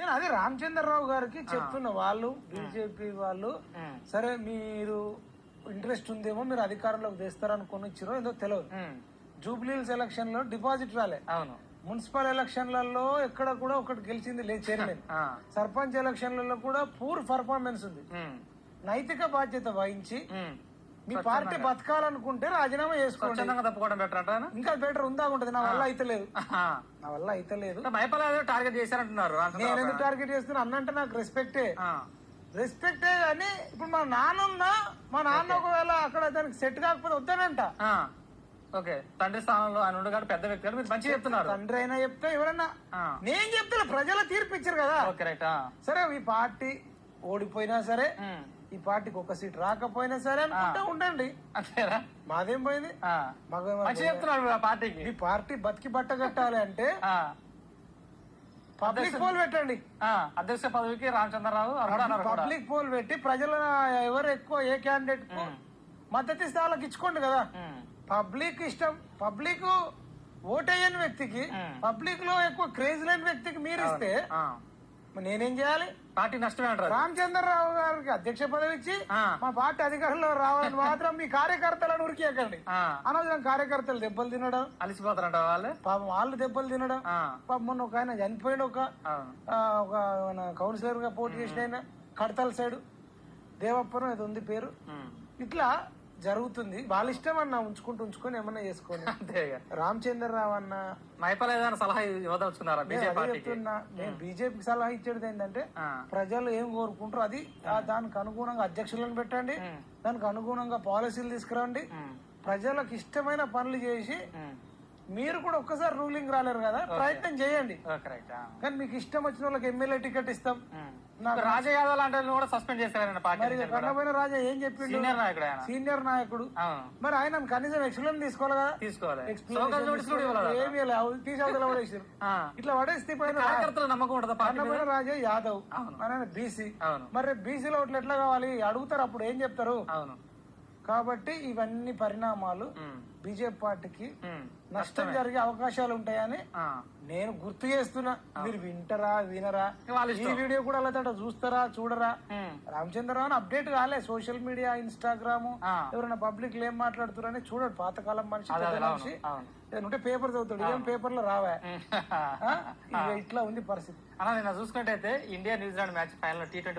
నేను అదే రామచంద్రరావు గారికి చెప్తున్నా, వాళ్ళు బీజేపీ వాళ్ళు సరే మీరు ఇంట్రెస్ట్ ఉందేమో మీరు అధికారంలోకి తెస్తారనుకుని ఇచ్చిరో ఏదో తెలియదు. జూబ్లీహిల్స్ ఎలక్షన్ లో డిపాజిట్ రాలే. అవును. మున్సిపల్ ఎలక్షన్లలో ఎక్కడ కూడా ఒకటి గెలిచింది లేదు, చైర్మన్. సర్పంచ్ ఎలక్షన్లలో కూడా పూర్ పర్ఫార్మెన్స్ ఉంది. నైతిక బాధ్యత వహించి మీ పార్టీ బతకాలనుకుంటే రాజీనామా చేసుకోండి. తప్పుకోవడం బెటర్. ఇంకా బెటర్ ఉందా ఉంటది. నా వల్ల అయితే లేదు, నా వల్ల అయితే లేదు. టార్గెట్ చేశారంటున్నారు. నేను ఎందుకు టార్గెట్ చేస్తున్నా అన్నంటే నాకు రెస్పెక్టే కానీ ఇప్పుడు మా నాన్న ఉన్నా, మా నాన్న ఒకవేళ అక్కడ దానికి సెట్ కాకపోతే వద్దానంట. ఓకే, తండ్రి స్థానంలో ఆయన ఉండగాడు, పెద్ద వ్యక్తి మీరు మంచిగా చెప్తున్నారు. తండ్రి అయినా చెప్తే ఎవరన్నా, నేను చెప్తా ప్రజల తీర్పు ఇచ్చారు కదా. సరే ఈ పార్టీ ఓడిపోయినా సరే, ఈ పార్టీకి ఒక సీట్ రాకపోయినా సరే అనుకుంటే ఉండండి, అంతేనా? మాదేం పోయింది. పార్టీకి ఈ పార్టీ బతికి బట్ట కట్టాలి అంటే పబ్లిక్ పోల్ పెట్టండి. అధ్యక్ష పదవికి రామచంద్రరావు పబ్లిక్ పోల్ పెట్టి ప్రజల ఎవరు ఎక్కువ ఏ క్యాండిడేట్ కు మద్దతు ఇస్తే వాళ్ళకి ఇచ్చుకోండి కదా. పబ్లిక్ ఇష్టం, పబ్లిక్ ఓటేయని వ్యక్తికి, పబ్లిక్ లో ఎక్కువ క్రేజ్ లేని వ్యక్తికి మీరు ఇస్తే నేనేం చేయాలి? పార్టీ నష్టమే అంటారు. రామచంద్రరావు గారికి అధ్యక్ష పదవి ఇచ్చి మా పార్టీ అధికారంలో రావాలని మాత్రం మీ కార్యకర్తలను ఉరికేయకండి. అనవసరం కార్యకర్తలు దెబ్బలు తినడం, అలసిపోతారంట వాళ్ళు, పాపం వాళ్ళు దెబ్బలు తినడం. పాపం మొన్న ఒక ఆయన చనిపోయిన ఒక కౌన్సిలర్ గా పోటీ చేసిన ఆయన కడతల సైడు దేవపురం ఏదో ఉంది పేరు. ఇట్లా జరుగుతుంది. వాళ్ళ ఇష్టం అన్న ఉంచుకొని ఏమన్నా చేసుకోండి. రామచంద్రరావు అన్న మైపాల్ ఏదైనా సలహా ఇవ్వదలుచుకున్నారా? చెప్తున్నా, నేను బీజేపీకి సలహా ఇచ్చేది ఏంటంటే ప్రజలు ఏం కోరుకుంటారో అది దానికి అనుగుణంగా అధ్యక్షులను పెట్టండి, దానికి అనుగుణంగా పాలసీలు తీసుకురండి, ప్రజలకు ఇష్టమైన పనులు చేసి మీరు కూడా ఒక్కసారి రూలింగ్ రాలేరు కదా, ప్రయత్నం చేయండి. కానీ మీకు ఇష్టం వచ్చిన వాళ్ళకి ఎమ్మెల్యే టికెట్ ఇస్తాం. రాజా యాదవ్ లాంటి కూడా సస్పెండ్ చేశారు. కన్నపోయిన రాజా ఏం చెప్పిండు? సీనియర్ నాయకుడు. మరి ఆయన కనీసం ఎక్స్ప్లెయిన్ తీసుకోవాలి కదా. ఏమి తీసేసారు. ఇట్లా పడేస్తే కన్నపోయిన రాజా యాదవ్ ఆయన బీసీ. మరి బీసీలో ఎట్లా కావాలి అడుగుతారు, అప్పుడు ఏం చెప్తారు? కాబట్టి ఇవన్నీ పరిణామాలు బీజేపీ పార్టీకి నష్టం జరిగే అవకాశాలు ఉంటాయని నేను గుర్తు చేస్తున్నా. మీరు వింటారా వినరా, ఈ వీడియో కూడా అలా చూస్తారా చూడరా? రామచంద్రరావు అప్డేట్ కాలే, సోషల్ మీడియా ఇన్స్టాగ్రామ్ ఎవరైనా పబ్లిక్ ఏం మాట్లాడుతున్నారని చూడడు. పాతకాలం మనిషి మనిషి ఉంటే పేపర్ చదువుతాడు, ఏం పేపర్ లో రావా? ఇట్లా ఉంది పరిస్థితి. అలా నేను చూసుకుంటే India New Zealand match final T20